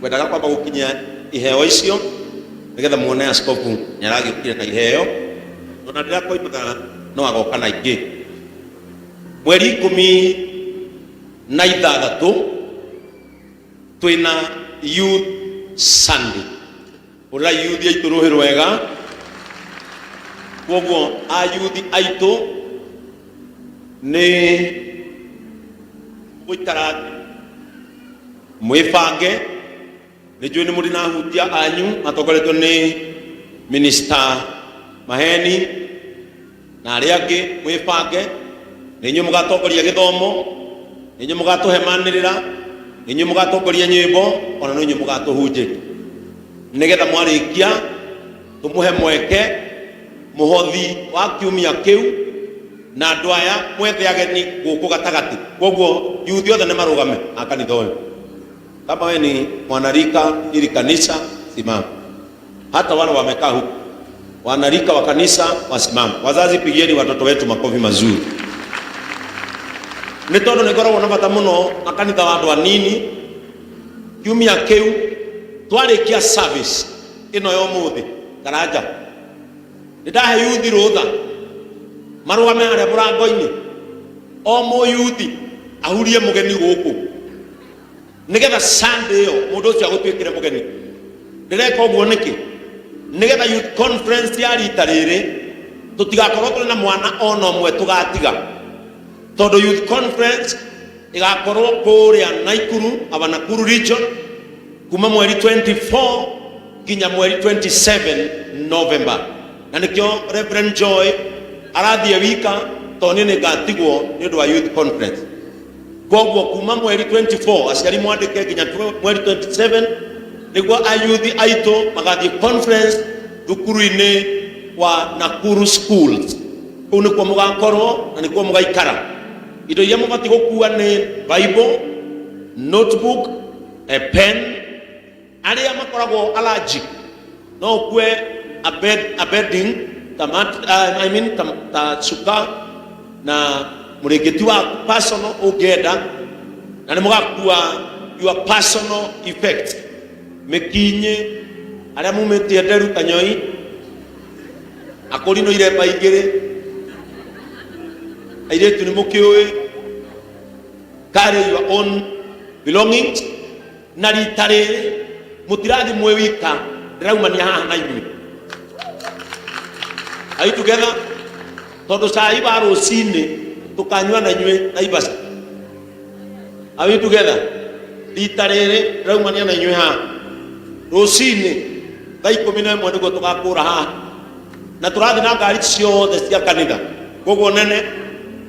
kwendaga kwamba gukinyia iheo icio nigetha muone askofu nyaragikire na iheo na ndira koimaga no agoka na ingi mweri 16 twina youth Sunday ura youth aitu ruhiru wega koguo a youth aitu ni guikara mwifange ni juu ni muri na hutia anyu atokoretwo ni minister Maheni na aria angi mwifange ninyu mugatokoria githomo ninyu mugatuhemanirira ninyu mugatokoria nyimbo ona ninyu mugatuhunjia nigetha mwarikia tumuhe mweke muhothi wa kiumia kiu na andu aya mwethe ageni guku gatagati koguo youth othe ni marugame akanitha uyu kama wewe ni mwanarika ili kanisa simama hata wale wamekaa huko wanarika wa kanisa wasimama wazazi pigieni watoto wetu makofi mazuri ni tondu ni ngoragwo na bata muno akanitha wa andu anini kiumia kiu twarikia service ino yo muthi karaja ndahe youth rutha marugame aria murango-ini o mu youth ahurie mugeni guku nigetha Sunday yo mundu ucio agutwikire mugeni ndireka uguo niki nigetha youth conference ya rita riri tutigakorwo turi na mwana ona umwe tugatiga tondu youth conference igakorwo kuria Naikuru aba Nakuru region kuma mweri 24 kinya mweri 27 November na nikio Reverend Joy arathie wika toni ni gatigwo ni undu wa youth conference koguo kuma mweri 24 aciari mwandike kinya mweri 27 niguo ayuthi aitu magathie conference thukuru-ini wa Nakuru schools kuu nikuo mugakorwo na nikuo mugaikara indo iria mubati gukua ni Bible, notebook, a pen aria makoragwo allergic no kue a bedding ta suka na muringiti wa personal ugenda na nimugakua your personal effect mekinye aria mumetie nderu kanyoi akorino iremba igiri airetu ni mukioi carry your own belongings na ritare mutirathi mwe wika ndiraumania haha na ithui are you together tondu cai wa rucini tukanywa na inywe na ibasa are you together rita riri ndiraumania na inywe haha rucini thaa 11 niguo tugakura haha na turathi na ngari ciothe cia kanitha koguo nene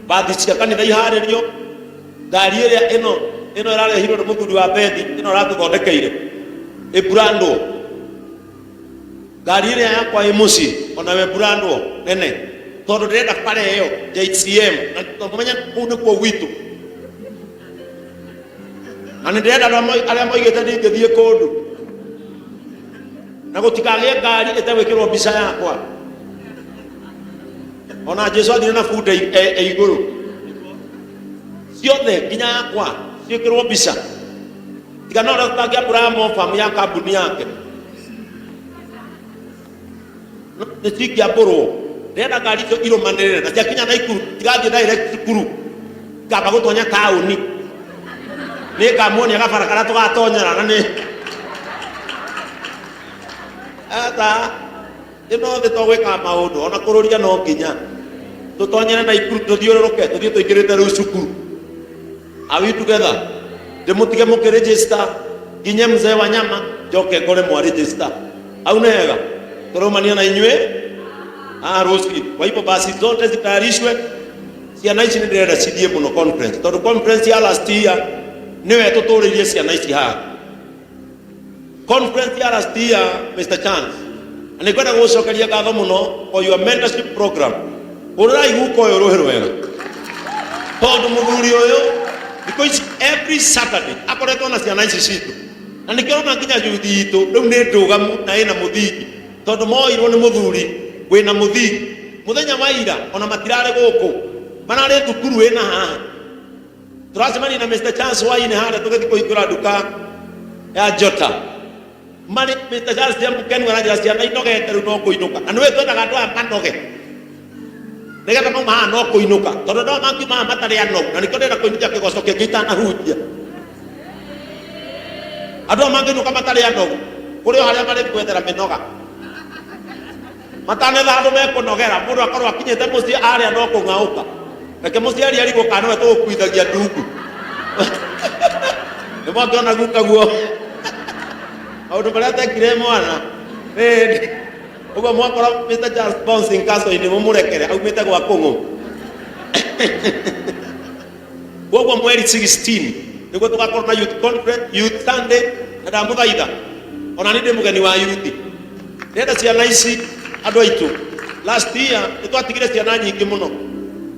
bathi cia kanitha iharirio ngari iria ino irarehirwo ni muthuri wa bethi ino ratuthondekeire ibrando ngari iria yakwa imuci ona we brando nene tondu ndirenda pare iyo JCM na tumenya kuu ni kuo gwitu na ndirenda aria moigite ndingithie kundu na gutikagie ngari itawikirwo mbica yakwa ona Jesu athire na buda iguru ciothe nginya yakwa ciikirwo mbica tiga no rutagia Abraham famu ya kambuni yake ni cikia mburu ndenda ngari icio irumanirire na ciakinya Naikuru tigathie direct kuru ngamba gutonya tauni ni ngamuonia gabara karia tugatonyera na ni ata ino thi tugwika maundu ona kururia no nginya tutonyere Naikuru tuthiururuke tuthie tuingirite riu cukuru are we together ndimutige mukiregister nginye mzee wa nyama njoke ngore mwa register au nega turumania na inywe ruci kwa hivyo basi zote zitayarishwe ciana ici ndirenda cithie muno conference tondu conference ya last year niwe tuturirie ciana ici haha conference ya last year Mr. Chance ani kwenda gucokeria ngatho muno for your mentorship program urai guko uyu ruhiru wega tondu muthuri uyu because every Saturday akoretwo na ciana ici citu na nikio na nginya youth itu riu ni ndugamu na ina muthingi tondu moirwo ni muthuri wina muthingi muthenya wa ira ona matirare guku manare thukuru wina haha turacemania na Mr. Chance waine hara tugathi kuhingura nduka ya Jota mari Mr. Charles mukeni wanagira ciana inogete riu no kuinuka na niwe twendaga andu aya manoge nigetha mauma no kuinuka tondu no mangiuma matari anogu na nikio ndenda kuinukia kigoco kingi itanahunjia andu manginuka matari anogu kuri o haria mari kwethera minoga matanetha andu mekunogera mundu akorwo akinyite mucii aria no kung'auka reke muciari arigũka nĩwe tũgũkuithagia ndungu nĩmwakĩona guka guo maũndũ marĩa tekire mwana ũguo mwakora Mr. Charles bouncing castle-inĩ mũmũrekere aumĩte gwa kũng'ũ koguo mweri 16 nĩguo tũgakorwo na youth conference, youth Sunday na ndamũthaitha ona nĩ ndĩ mũgeni wa youth ndĩrenda ciana ici andũ aitũ last year nĩtwatigire ciana nyingĩ mũno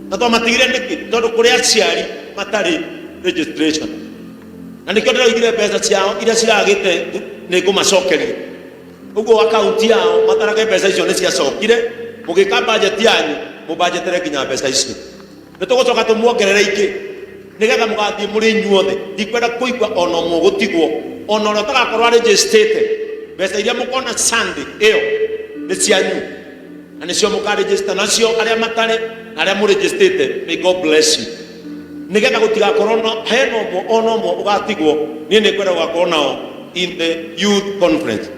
na twamatigire nĩkĩ tondũ kũrĩ aciari matarĩ registration na nĩkĩo ndĩraugire mbeca ciao iria ciragĩte nĩngũmacokeria ũguo akaunti yao matarage mbeca icio nĩciacokire mũgĩka budget yanyu mũbanjetere nginya mbeca icio nĩtũgũcoka tũmuongerere ingĩ nĩgetha mũgathiĩ mũrĩ inyuothe ndikwenda kũigua ona ũmwe gũtigwo ona ũrĩa ũtagakorwo registered mbeca iria mũkona Sunday ĩyo nĩ cianyu na nĩcio mũkaregister nacio arĩa matarĩ na arĩa mũregistered. May God bless you. Nigetha gũtigakorwo hena ũmwe ona ũmwe ũgatigwo niĩ nĩkwenda gũgakorwo nao in the youth conference.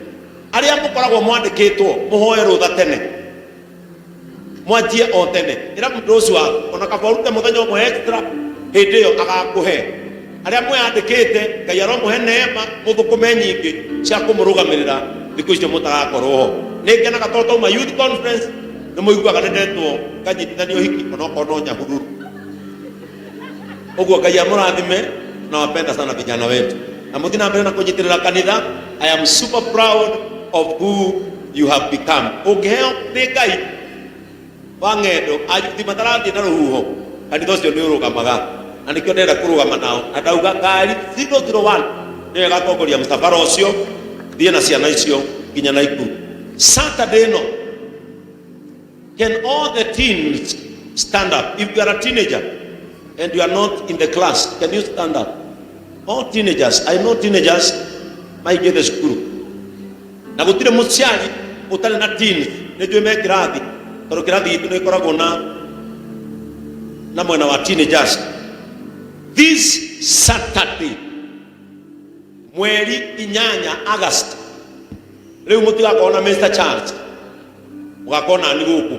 Arĩa mũkoragwo mwandĩkĩtwo mũhoe rũtha tene mwanjie o tene ĩra mũndũ ũcio ona kaba ũrute mũthenya ũmwe extra hĩndĩ ĩyo agakũhe. Arĩa mwĩandĩkĩte Ngai aromũhe neema mũthũkũme nyingĩ cia kũmũrũgamĩrĩra thikũ icio mũtagakorwo ho. Nĩngenaga tondũ twauma youth conference nĩmũiguaga nĩndetwo nganyitithanio hiki onokorwo no Nyahururu. Ũguo Ngai amũrathime na wapenda sana vijana wetu na mũthiĩ na mbere na kũnyitĩrĩra kanitha. I am super proud of who you have become. Ũngĩheo nĩ Ngai wa ng'endo ayuthi matarathiĩ na rũhuho kanitha ũcio nĩ ũrũgamaga na nĩkĩo ndĩrenda kũrũgama nao na ndauga ngari 001 nĩyo ĩgatongoria mũsafara ũcio thiĩ na ciana icio nginya Naikuru. Saturday no, can all the teens stand up? If you are a teenager and you are not in the class, can you stand up? All teenagers, I know teenagers might get the school. Na gũtirĩ mũciari ũtarĩ na teens nĩnjũĩ me kĩrathi tondũ kĩrathi gitũ nĩ ĩkoragwo na mwena wa teenagers. This Saturday mweri 8 August rĩu mũtigakorwo na Mr. Charles mũgakorwo nani gũkũ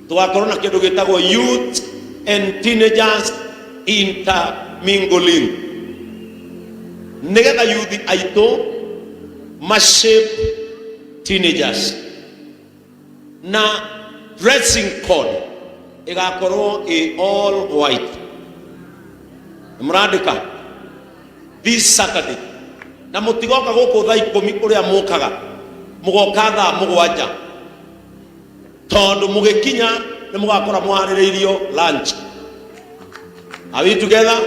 tũgakorwo na kĩndũ gĩtagwo youth and teenagers intermingling nĩgetha youth aitũ mashape teenagers na dressing code ĩgakorwo all white. Mũrandĩka this Saturday na mũtigoka gũkũ thaa 10 ũrĩa mũkaga mũgoka thaa 7 tondũ mũgĩkinya nĩ mũgakora mũharĩrĩirio lunch. Are we together?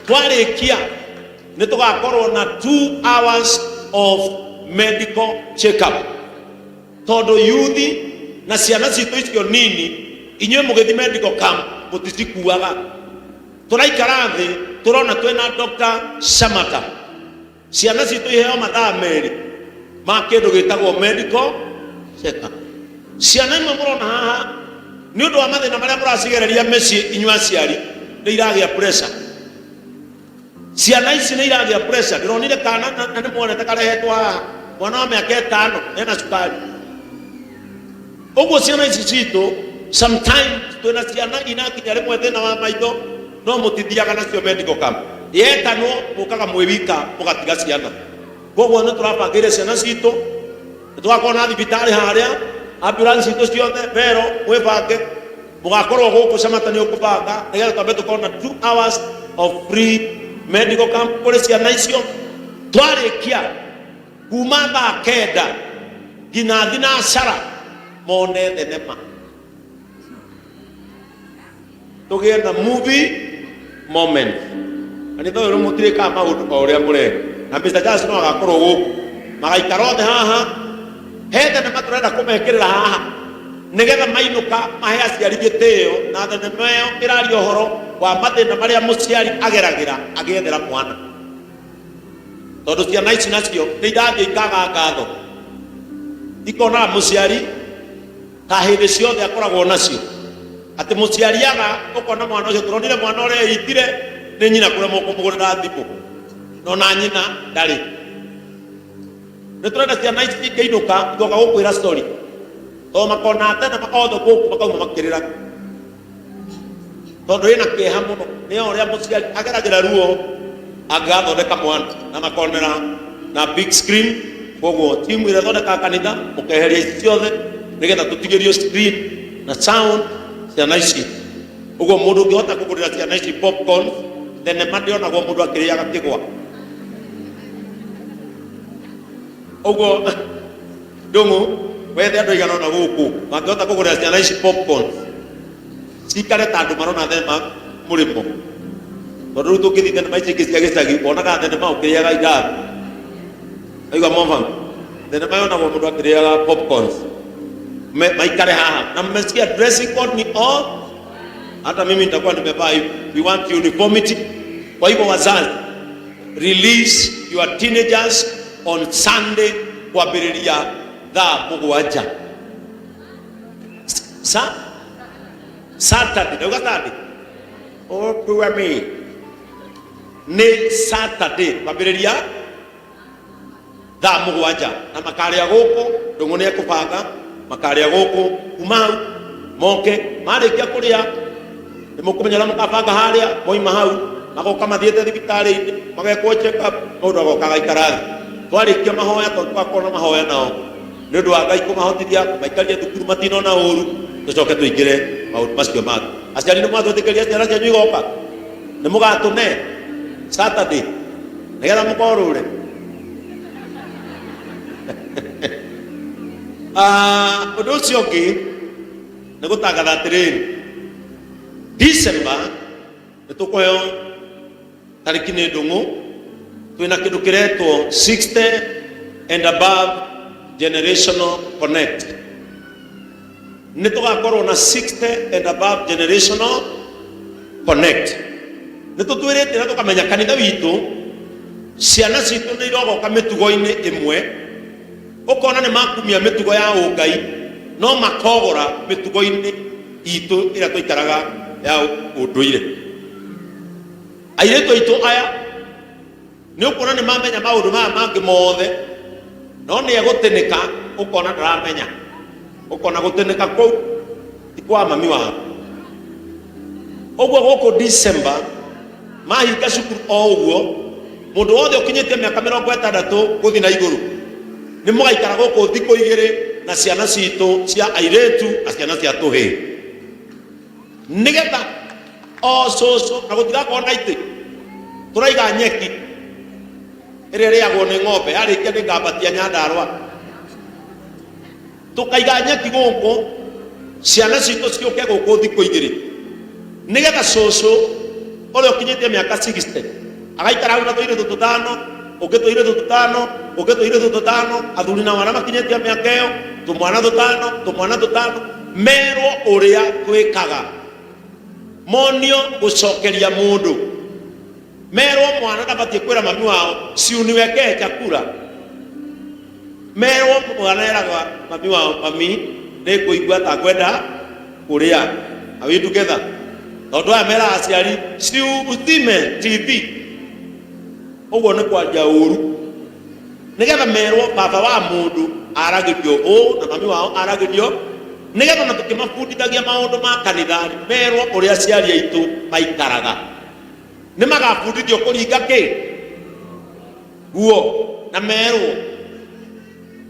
Twarĩkia nĩ tũgakorwo na 2 hours of medical check-up tondũ yuthi na ciana citũ icio nini inyuĩ mũgĩthi medical camp mũticikuaga. Tũraikara thĩ tũrona twĩna Dr. Shamata ciana citũ iheo mathaa merĩ ma kĩndũ gĩtagwo medical check-up. Ciana imwe mũrona haha nĩ ũndũ wa mathĩna marĩa mũracigereria mĩciĩ inyuĩ aciari nĩ iragĩa pressure. Ciana ici nĩ iragĩa pressure. Ndĩronire kana na nĩ muonete karehetwo haha mwana wa mĩaka 5 ena cukari. Ũguo ciana ici citũ sometimes twĩna ciana inakinya rĩmwe thĩna wa maitho no mũtithiaga nacio medical camp. Yetanwo mũkaga mwĩwika mũgatiga ciana. Koguo nĩ tũrabangĩire ciana citũ tũgakorwo na thibitarĩ harĩa ambulance citũ ciothe pero mwĩbange mũgakorwo gũkũ Shamata nĩ ũkũbanga nĩgetha twambe tũkorwo na 2 hours of free medical camp kũrĩ ciana icio. Twarĩkia kuma thaa 9 nginya thinacara mone thenema tũgĩe na movie moment. Kanitha ũyũ mũtirĩkaga maũndũ o ũrĩa mũrenda na Mr. Charles no agakorwo gũkũ magaikara othe haha he thenema tũrenda kũmekĩrĩra haha nĩgetha mainũka mahe aciari gĩtĩo na thenema ĩyo ĩraria ũhoro wa mathĩna marĩa mũciari ageragĩra agĩethera mwana. tondu ciana ici nacio nĩ irathiĩ ikaga ngatho ikona mũciari ta hĩndĩ ciothe akoragwo nacio atĩ mũciari aga ũkona mwana ũcio tũronire mwana ũrĩa eitire nĩ nyina kũremwo kũmũgũrĩra thimũ no na nyina ndarĩ. Nĩ tũrenda ciana ici ikĩinũka igoka gũkwĩra story tondũ makona tene makothe gũkũ makauma makĩrĩra tondũ ĩna kĩeha mũno nĩ ũrĩa mũciari ageragĩra ruo agathondeka mwana na makonera na big screen. Koguo timu ĩrĩa thondekaga kanitha mũkeheria ici ciothe nĩgetha tũtigĩrio screen na sound ciana ici. Ũguo mũndũ ũngĩhota kũgũrĩra ciana ici popcorn thenema ndĩonagwo mũndũ akĩrĩaga kĩgwa. Ũguo ndũng'ũ wethe andũ aigana ũna gũkũ mangĩhota kũgũrĩra ciana ici popcorn cikare ta andũ marona thenema mũrĩmo tondũ rĩu tũngĩthiĩ thenema ici ingĩ cia gĩcagi wonaga thenema ũkĩrĩaga irathi aigua mofam thenema yonagwo mũndũ akĩrĩaga popcorns maikare haha na mmesikia dressing code ni all. Hata mimi nitakuwa nimevaa hivi. We want uniformity. Kwa hivyo wazazi, release your teenagers on Sunday kwambĩrĩria thaa mũgwanja. Saturday ndauga Saturday okuwa me nĩ Saturday kwambĩrĩria thaa mũgwanja na makarĩa gũkũ ndũng'ũ nĩ ekũbanga makarĩa gũkũ kuma hau moke marĩkia kũrĩa nĩ mũkũmenya ũrĩa mũkabanga harĩa moima hau magoka mathiĩte thibitarĩ-inĩ magekwo check up mũndũ agoka agaikara thĩ twarĩkia mahoya tondũ twakorwo na mahoya nao nĩ ũndũ wa Ngai kũmahotithia maikarie thukuru matinona ũru tũcoke tũingĩre maũndũ macio mangĩ. Aciari nĩ mwatwĩtĩkĩria ciana cianyu igoka nĩ mũgatũne Saturday nĩgetha mũkorũre. Ũndũ ũcio ũngĩ nĩ gũtangatha atĩrĩrĩ December nĩ tũkũheo tarĩki nĩ ndũng'ũ twĩna kĩndũ kĩretwo 60 and above generational connect. Nĩ tũgakorwo na 60 and above generational connect. Nĩ tũtwĩrĩte na tũkamenya kanitha witũ ciana citũ nĩ irogoka mĩtugo-inĩ ĩmwe ũkona nĩ makumia mĩtugo ya ũngai no makogora mĩtugo-inĩ itũ ĩrĩa tũikaraga ya ũndũire. Airĩtu aitũ aya nĩ ũkuona nĩ mamenya maũndũ maya mangĩ mothe no nĩ egũtĩnĩka ũkona ndaramenya ũkona gũtĩnĩka kũu ti kwa mami wao. Ũguo gũkũ December mahinga cukuru o ũguo mũndũ wothe ũkinyĩtie mĩaka 60 gũthiĩ na igũrũ nĩ mũgaikara gũkũ thikũ igĩrĩ na ciana citũ cia airĩtu na ciana cia tũhĩĩ nĩgetha o cũcũ na gũtigakorwo na itĩ tũraiga nyeki ĩrĩa ĩrĩagwo nĩ ng'ombe yarĩkia nĩ ngambatia Nyandarũa tũkaiga nyeki gũkũ ciana citũ ciũke gũkũ thikũ igĩrĩ nĩgetha cũcũ ũrĩa ũkinyĩtie mĩaka 60 agaikara hau na tũirĩtu tũtano ũngĩ tũirĩtu tũtano ũngĩ tũirĩtu tũtano athuri na mwana makinyĩtie mĩaka ĩyo tũmwana tũtano merwo ũrĩa twĩkaga monio gũcokeria mũndũ merwo mwana ndabatiĩ kwĩra mami wao siuniwekee chakula merwo mwana eraga mami wao mami nĩ kũigua ta kwenda kũrĩa are we together tondũ aya meraga aciari ciuthime TV ũguo nĩ kwanja ũru nĩgetha merwo baba wa mũndũ aragĩrio ũũ na mami wao aragĩrio nĩgetha na tũkĩmabundithagia maũndũ ma kanitha merwo ũrĩa aciari aitũ maikaraga nĩ magabundithio kũringa kĩ guo na merwo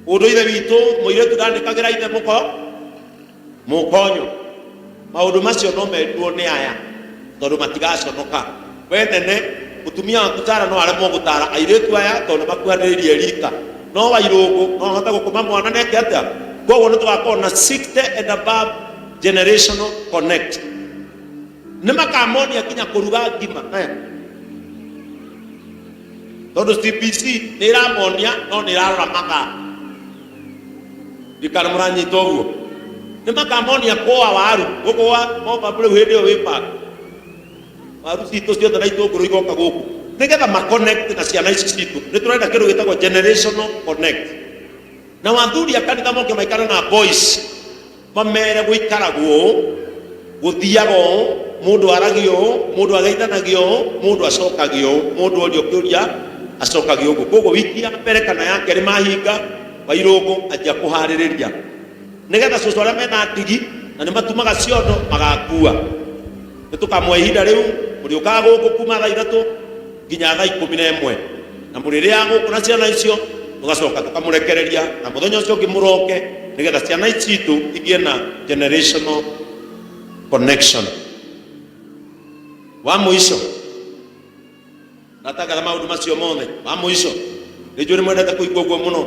ũndũire witũ mũirĩtu ndandĩkagĩra ithe mũkonyo maũndũ macio no merirwo nĩ aya tondũ matigaconoka wethene mũtumia waku Sara no aremwo gũtara airĩtu aya tondũ makuhanĩrĩirie rika no Wairũngũ no ahote gũkũma mwana neke atĩa. Koguo nĩ tũgakorwo na 60 and above generational connect nĩ makamonia kinya kũruga ngima tondũ CBC nĩ ĩramonia no nĩ ĩrarora mathaa ndikana mũranyita ũguo nĩ makamonia kũa waru gũkũ wa momba rĩu hĩndĩ ĩyo wĩpanga waru citũ ciothe na itũngũrũ igoka gũkũ nigetha ma connect na ciana ici citu ni turenda kindu gitagwo generational connect na wathuri akanitha moke maikara na boys mamere guikaragwo guthiago mundu aragio mundu agaithanagio mundu acokagio mundu orio kiuria acokagio guko wiki ya mbere kana ya keri mahinga wairungu ajia kuhaririria nigetha cucu aria mena ndigi na ni matumaga ciondo magakua nitukamwe ihinda riu muriukaga guku kuma thaa 3 nginya thaa 11 na muriria guku na ciana icio tugacoka tukamurekereria na muthenya ucio ungi muroke nigetha ciana icio igie na generational connection. Wa mwisho nataka maundu macio mothe wa mwisho nijuri mwendete kuigua guo muno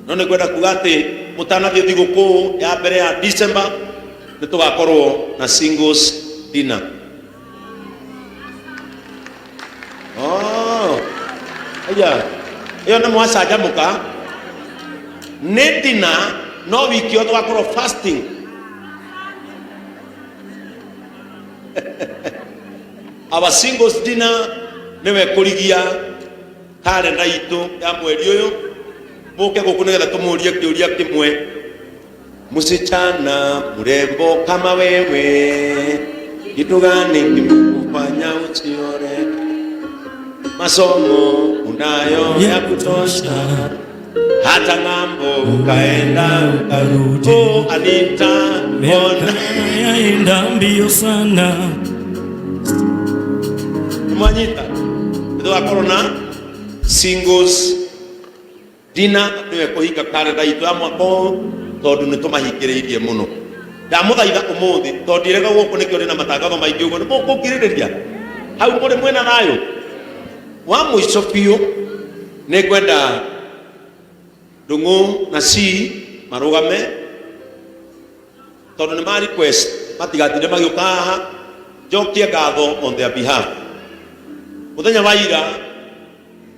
no ni kwenda kuga ati mutanathie thiguku ya mbere ya December nitugakorwo na singles dinner. Aya iyo ni mwacanjamuka ni dinner no wiki yo tugakorwo fasting. Our singles dinner niwe kurigia kalenda itu ya mweri uyu muke guku nigetha tumurie kiuria kimwe msichana mrembo kama wewe kitu gani kimekufanya usiore masomo unayo ya kutosha hata ng'ambo ukaenda ukarudi. Oh Anita mbona yaenda mbio sana mwanyita ndio akorona singles dinner niwe kuhinga kalenda itu ya mwako tondu nitumahingiriirie muno ndamuthaitha umuthi tondu irega guku nikio rina matangatho maingi uguo nimukungiririria hau muri mwena nayo wa mwisho piu ni kwenda Ndungu na si marugame tondu ni ma request matigatinde magiuka haha njokie ngatho on their behalf. Muthenya wa ira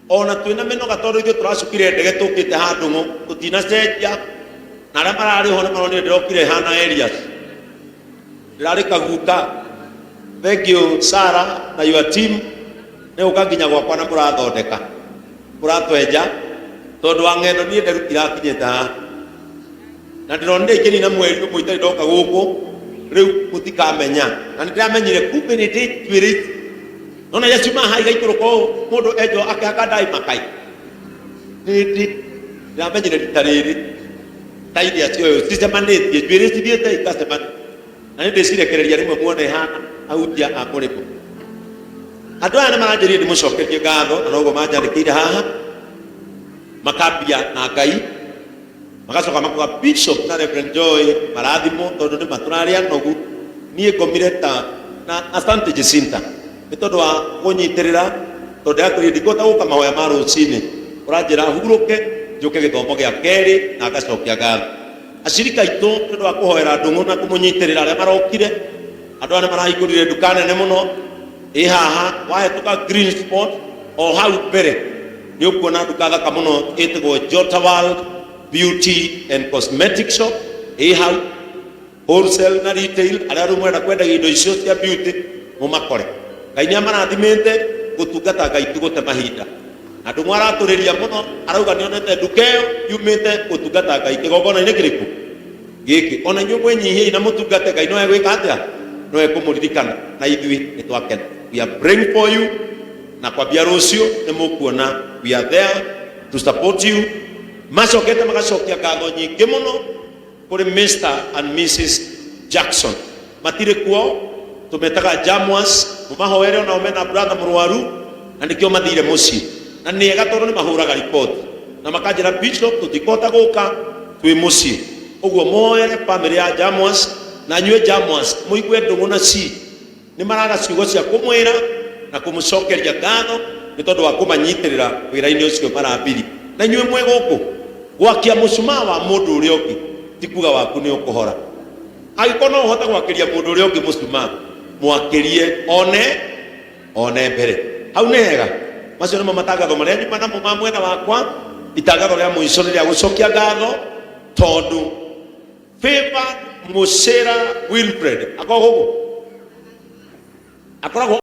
ona twina minoga tondu ithuĩ turacukire ndege tukite ha Ndungu tutinacenjia na aria marari ho maronire ndirokire hana areas ndirari kaguta. Thank you Sarah na your team ne ukanginya gwakwa na murathondeka muratwenja tondu wa ng'endo nie nderu irakinyete ha na ndironire ikini na mweri umwe itari ndoka guku riu mutikamenya na ndiramenyire kumbe ni nditwirite nona Yesu ma haiga ikuruko mundu ejo akihaka ndai makai ndamenyire ritariri taidi acio sistemanite twirite thiete ikasema na ndicirekereria rimwe muone hana autia akuripo andu aya maranjirie ndimucokerie ngatho na noguo manjandikire haha makambia na Ngai magacoka makuga Bishop na Reverend Joy marathimo tondu ni maturaria nogu nie ngomire na asante Jacinta ni tondu wa kunyitirira tondu akuri ndikota guka mahoya ma rucini uranjira huruke njuke githomo gia keri na ngacokia ngatho acirika itu tondu wa kuhoera Ndungu na kumunyitirira aria marokire andu aya marahingurire nduka nene muno haha wahetuka Green Spot o hau mbere ni ukuona nduka thaka muno itigwo Jotawal Beauty and Cosmetic Shop hau wholesale na retail aria rumwenda kwenda indo icio cia beauty mumakore. Ngai ni amarathimite gutungata Ngai tugute mahinda na Ndungu araturiria muno arauga ni onete nduka iyo yumite gutungata Ngai kigongona-ini kiriku giki ona nyu mwenyihie na mutungate Ngai no egwika atia no ekumuririkana na ithui nitwakena. We are praying for you na kwambia rucio ni mukuona we are there to support you. Macokete magacokia ngatho nyingi muno kuri Mr and Mrs Jackson matire kuo tumetaga Jamwas mumahoere ona omena brother murwaru na nikio mathire muci na ni ega tondu ni mahuraga report na makanjira Bishop tutikota guka twi muci uguo moere family ya Jamwas na nyue Jamwas muigwe Ndungu na si ni maraga ciugo cia kumwira na kumucokeria ngatho ni tondu wa kumanyitirira wira-ini ucio marambiri na nyue mwe guku gwakia mucuma wa mundu uria ungi tikuga waku ni ukuhora agikona uhota gwakiria mundu uria ungi mucuma mwakirie one mbere hau nega macio nimo matangatho maria nyuma namo ma mwena wakwa. Itangatho ria mwico ni ria gucokia ngatho tondu Favor Mucera Wilfred akoragwo